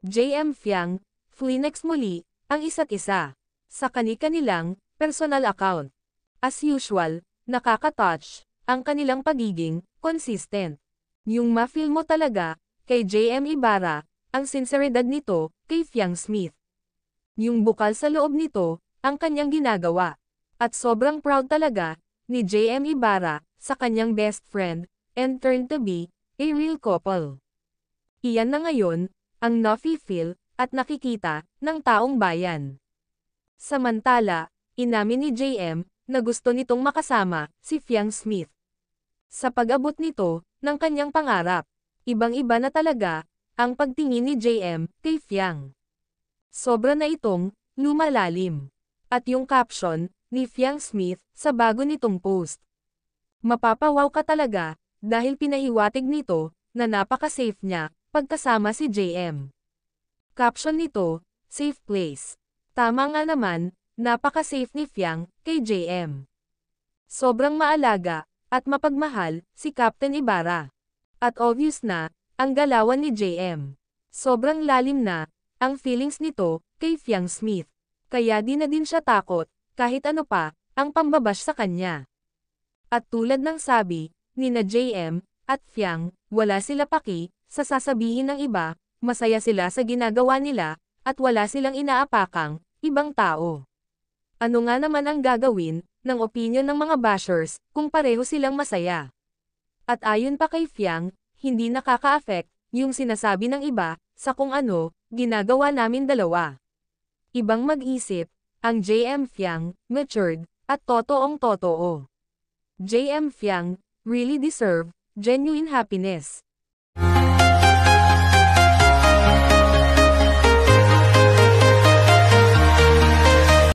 JM Fiang, Flinex muli, ang isa't isa. Sa kani-kanilang, personal account. As usual, nakaka-touch, ang kanilang pagiging, consistent. Yung ma-feel mo talaga, kay JM Ibarra, ang sinseridad nito, kay Fiang Smith. Yung bukal sa loob nito, ang kanyang ginagawa. At sobrang proud talaga, ni JM Ibarra, sa kanyang best friend, and turned to be, a real couple. Iyan na ngayon, ang nafi-feel, at nakikita, ng taong bayan. Samantala, inamin ni JM, na gusto nitong makasama, si Fiang Smith. Sa pag-abot nito, ng kanyang pangarap, ibang-iba na talaga, ang pagtingin ni JM, kay Fiang. Sobra na itong, lumalalim. At yung caption, ni Fiang Smith, sa bago nitong post. Mapapawaw ka talaga, dahil pinahiwatig nito, na napaka-safe niya, pagkasama si JM. Caption nito, safe place. Tama nga naman, napaka-safe ni Fiang, kay JM. Sobrang maalaga, at mapagmahal, si Captain Ibarra. At obvious na, ang galawan ni JM. Sobrang lalim na, ang feelings nito, kay Fiang Smith. Kaya di na din siya takot, kahit ano pa, ang pambabash sa kanya. At tulad ng sabi, ni na JM, at Fiang, wala sila paki, sa sasabihin ng iba, masaya sila sa ginagawa nila, at wala silang inaapakang, ibang tao. Ano nga naman ang gagawin, ng opinion ng mga bashers, kung pareho silang masaya? At ayon pa kay Fiang, hindi nakaka-affect, yung sinasabi ng iba, sa kung ano, ginagawa namin dalawa. Ibang mag-isip, ang JM Fiang, matured, at totoong totoo. JM Fiang, really deserve, genuine happiness.